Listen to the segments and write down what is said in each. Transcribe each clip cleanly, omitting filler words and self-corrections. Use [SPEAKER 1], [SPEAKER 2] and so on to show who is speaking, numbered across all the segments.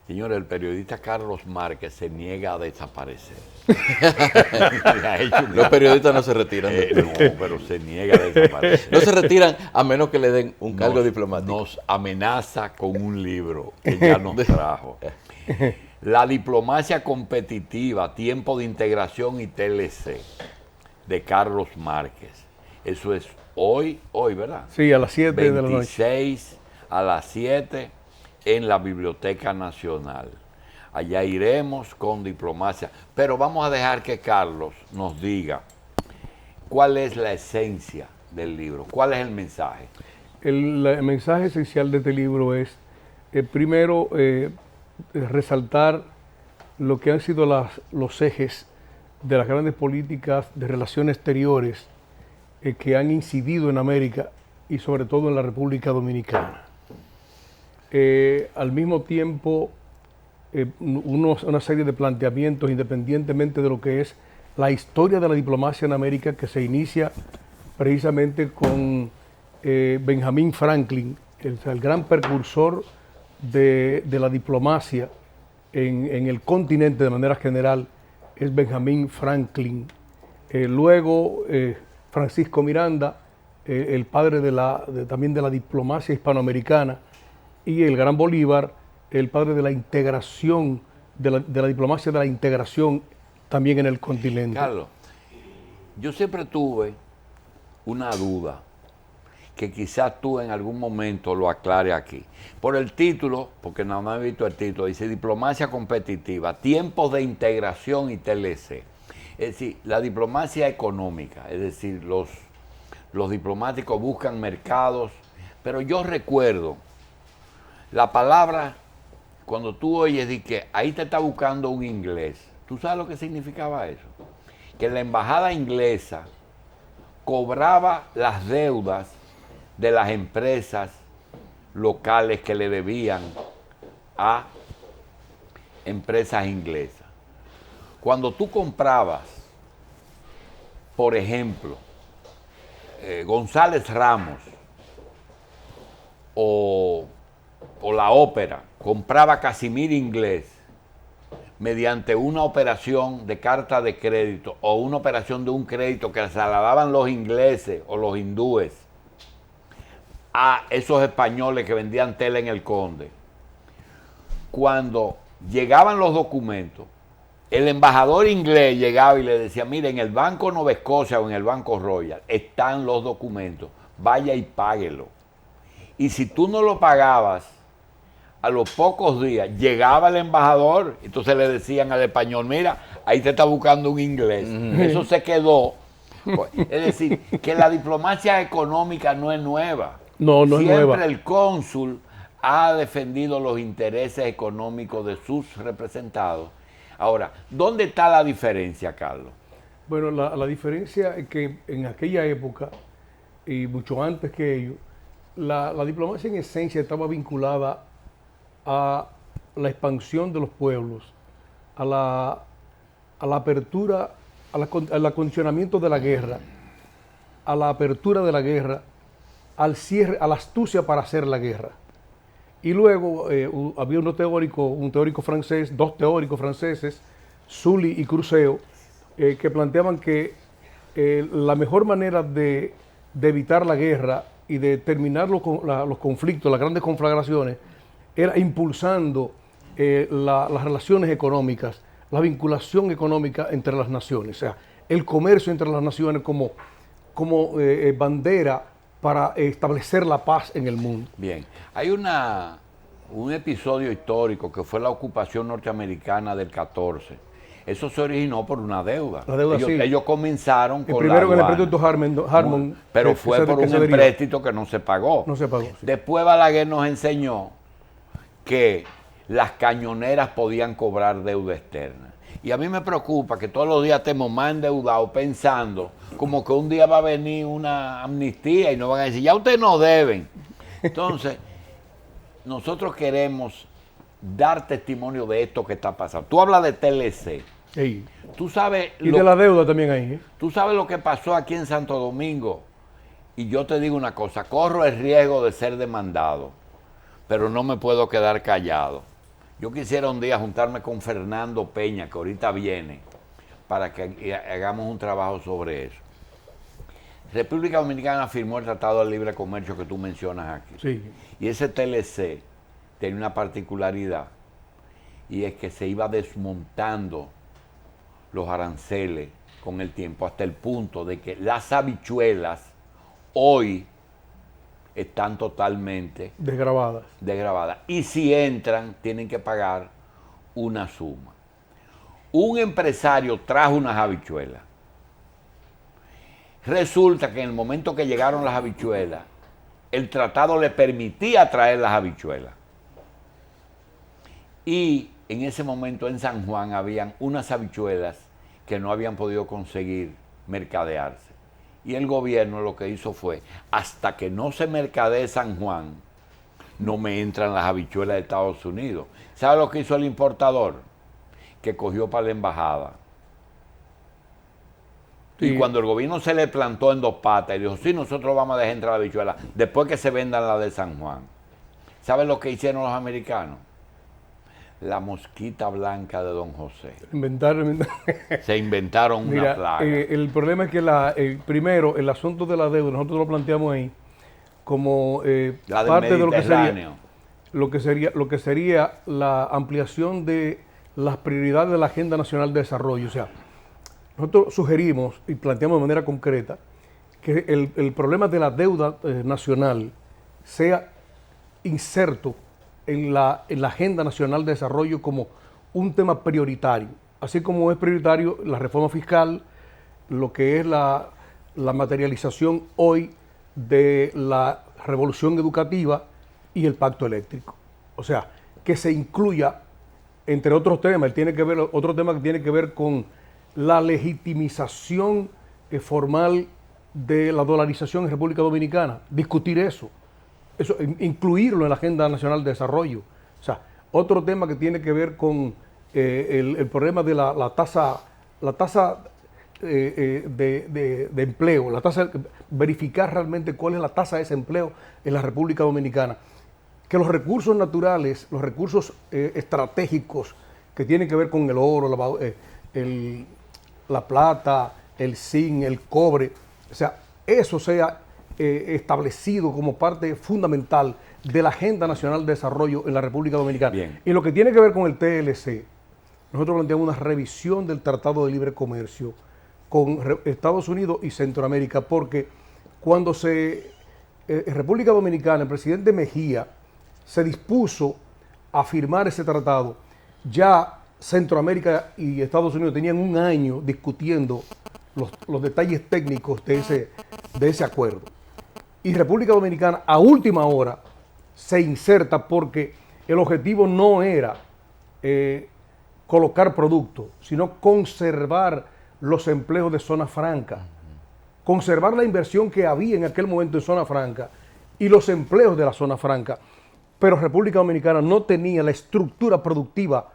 [SPEAKER 1] Señores, el periodista Carlos Márquez se niega a desaparecer.
[SPEAKER 2] Los periodistas no se retiran.
[SPEAKER 1] No, pero se niega a desaparecer.
[SPEAKER 2] No se retiran a menos que le den un cargo diplomático.
[SPEAKER 1] Nos amenaza con un libro que ya nos trajo. La diplomacia competitiva, tiempo de integración y TLC, de Carlos Márquez. Eso es hoy, ¿verdad?
[SPEAKER 3] Sí, a las 7 de la noche.
[SPEAKER 1] 26 a las 7 en la Biblioteca Nacional. Allá iremos con diplomacia. Pero vamos a dejar que Carlos nos diga cuál es la esencia del libro, cuál es el mensaje.
[SPEAKER 3] El mensaje esencial de este libro es, primero, resaltar lo que han sido los ejes de las grandes políticas de relaciones exteriores que han incidido en América y sobre todo en la República Dominicana. Al mismo tiempo, una serie de planteamientos independientemente de lo que es la historia de la diplomacia en América, que se inicia precisamente con Benjamin Franklin, el gran precursor de la diplomacia en el continente de manera general, es Benjamin Franklin. Luego Francisco Miranda, el padre también de la diplomacia hispanoamericana, y el gran Bolívar, el padre de la integración, de la diplomacia de la integración también en el continente.
[SPEAKER 1] Carlos, yo siempre tuve una duda, que quizás tú en algún momento lo aclares aquí. Por el título, porque nada más he visto el título, dice Diplomacia Competitiva, Tiempos de Integración y TLC. Es decir, la diplomacia económica, es decir, los diplomáticos buscan mercados, pero yo recuerdo la palabra, cuando tú oyes de que ahí te está buscando un inglés, ¿tú sabes lo que significaba eso? Que la embajada inglesa cobraba las deudas de las empresas locales que le debían a empresas inglesas. Cuando tú comprabas, por ejemplo, González Ramos o la ópera, compraba Casimir Inglés mediante una operación de carta de crédito o una operación de un crédito que se la daban los ingleses o los hindúes a esos españoles que vendían tela en el Conde. Cuando llegaban los documentos, el embajador inglés llegaba y le decía, mire, en el Banco Nueva Escocia o en el Banco Royal están los documentos, vaya y páguelo. Y si tú no lo pagabas, a los pocos días llegaba el embajador, entonces le decían al español, mira, ahí te está buscando un inglés. Eso se quedó. Es decir, que la diplomacia económica no es nueva.
[SPEAKER 3] No es nueva.
[SPEAKER 1] Siempre el cónsul ha defendido los intereses económicos de sus representados. Ahora, ¿dónde está la diferencia, Carlos?
[SPEAKER 3] Bueno, la diferencia es que en aquella época, y mucho antes que ello, la diplomacia en esencia estaba vinculada a la expansión de los pueblos, a la apertura, al acondicionamiento de la guerra, a la apertura de la guerra, al cierre, a la astucia para hacer la guerra. Y luego había un teórico francés, dos teóricos franceses, Sully y Cruceo, que planteaban que la mejor manera de evitar la guerra y de terminar los conflictos, las grandes conflagraciones, era impulsando las relaciones económicas, la vinculación económica entre las naciones, o sea, el comercio entre las naciones como bandera para establecer la paz en el mundo.
[SPEAKER 1] Bien, hay un episodio histórico que fue la ocupación norteamericana del 14. Eso se originó por una deuda.
[SPEAKER 3] La deuda, sí.
[SPEAKER 1] Ellos comenzaron con
[SPEAKER 3] primero
[SPEAKER 1] la
[SPEAKER 3] en el empréstito Harmon,
[SPEAKER 1] pero fue por un empréstito que no se pagó.
[SPEAKER 3] No se pagó. Sí.
[SPEAKER 1] Después Balaguer nos enseñó que las cañoneras podían cobrar deuda externa. Y a mí me preocupa que todos los días estemos más endeudados pensando como que un día va a venir una amnistía y nos van a decir, ya ustedes no deben. Entonces, nosotros queremos dar testimonio de esto que está pasando. Tú hablas de TLC.
[SPEAKER 3] Sí.
[SPEAKER 1] Tú sabes
[SPEAKER 3] y de la deuda también ahí.
[SPEAKER 1] Tú sabes lo que pasó aquí en Santo Domingo. Y yo te digo una cosa, corro el riesgo de ser demandado, pero no me puedo quedar callado. Yo quisiera un día juntarme con Fernando Peña, que ahorita viene, para que hagamos un trabajo sobre eso. República Dominicana firmó el Tratado de Libre Comercio que tú mencionas aquí.
[SPEAKER 3] Sí.
[SPEAKER 1] Y ese TLC tiene una particularidad, y es que se iba desmontando los aranceles con el tiempo, hasta el punto de que las habichuelas hoy están totalmente
[SPEAKER 3] desgravadas.
[SPEAKER 1] Y si entran, tienen que pagar una suma. Un empresario trajo unas habichuelas. Resulta que en el momento que llegaron las habichuelas, el tratado le permitía traer las habichuelas. Y en ese momento en San Juan habían unas habichuelas que no habían podido conseguir mercadearse. Y el gobierno lo que hizo fue, hasta que no se mercadee San Juan, no me entran las habichuelas de Estados Unidos. ¿Sabe lo que hizo el importador? Que cogió para la embajada. Sí. Y cuando el gobierno se le plantó en dos patas y dijo, sí, nosotros vamos a dejar entrar la habichuela, después que se vendan la de San Juan. ¿Sabe lo que hicieron los americanos? La mosquita blanca de Don José. Se inventaron
[SPEAKER 3] Mira,
[SPEAKER 1] una plaga.
[SPEAKER 3] El problema es que primero, el asunto de la deuda, nosotros lo planteamos ahí como parte de lo que sería la ampliación de las prioridades de la Agenda Nacional de Desarrollo. O sea, nosotros sugerimos y planteamos de manera concreta que el problema de la deuda nacional sea inserto en la Agenda Nacional de Desarrollo como un tema prioritario, así como es prioritario la reforma fiscal, lo que es la materialización hoy de la revolución educativa y el pacto eléctrico. O sea, que se incluya, entre otros temas, otro tema que tiene que ver con la legitimización formal de la dolarización en República Dominicana, discutir eso, incluirlo en la Agenda Nacional de Desarrollo. O sea, otro tema que tiene que ver con el problema de la tasa de empleo, verificar realmente cuál es la tasa de desempleo en la República Dominicana. Que los recursos naturales, los recursos estratégicos que tienen que ver con el oro, la plata, el zinc, el cobre, o sea, eso sea establecido como parte fundamental de la Agenda Nacional de Desarrollo en la República Dominicana.
[SPEAKER 1] Bien.
[SPEAKER 3] Y lo que tiene que ver con el TLC, nosotros planteamos una revisión del Tratado de Libre Comercio con Estados Unidos y Centroamérica, porque cuando en República Dominicana, el presidente Mejía se dispuso a firmar ese tratado, ya Centroamérica y Estados Unidos tenían un año discutiendo los detalles técnicos de ese acuerdo. Y República Dominicana a última hora se inserta porque el objetivo no era colocar productos, sino conservar los empleos de zona franca, conservar la inversión que había en aquel momento en zona franca y los empleos de la zona franca. Pero República Dominicana no tenía la estructura productiva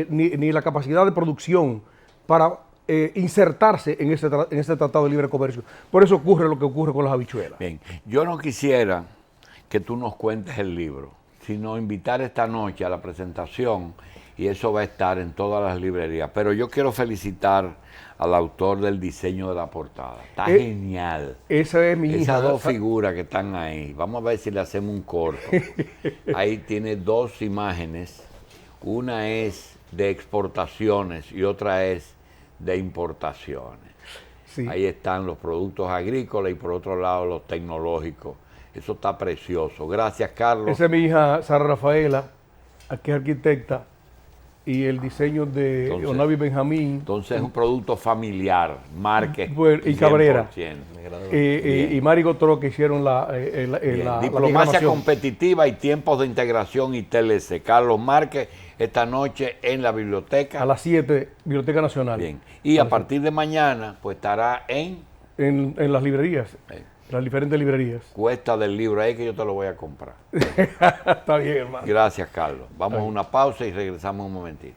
[SPEAKER 3] ni la capacidad de producción para insertarse en ese Tratado de Libre Comercio. Por eso ocurre lo que ocurre con las habichuelas.
[SPEAKER 1] Bien, yo no quisiera que tú nos cuentes el libro, sino invitar esta noche a la presentación, y eso va a estar en todas las librerías. Pero yo quiero felicitar al autor del diseño de la portada. Está genial.
[SPEAKER 3] Esa es mi hija.
[SPEAKER 1] Esas dos figuras que están ahí. Vamos a ver si le hacemos un corto. Ahí tiene dos imágenes. Una es de exportaciones y otra es de importaciones. Sí. Ahí están los productos agrícolas y por otro lado los tecnológicos. Eso está precioso. Gracias, Carlos.
[SPEAKER 3] Esa es mi hija Sara Rafaela, aquí es arquitecta, y el diseño de Onavi Benjamín.
[SPEAKER 1] Entonces es un producto familiar, Márquez
[SPEAKER 3] y Cabrera. Y Mari Gotro, que hicieron la
[SPEAKER 1] diplomacia competitiva y tiempos de integración y TLC. Carlos Márquez, esta noche en la biblioteca.
[SPEAKER 3] A las 7, Biblioteca Nacional.
[SPEAKER 1] Bien. Y a partir de mañana, pues estará en
[SPEAKER 3] las librerías. Las diferentes librerías.
[SPEAKER 1] Cuesta del libro ahí que yo te lo voy a comprar.
[SPEAKER 3] Está bien, hermano.
[SPEAKER 1] Gracias, Carlos. Vamos a una pausa y regresamos un momentito.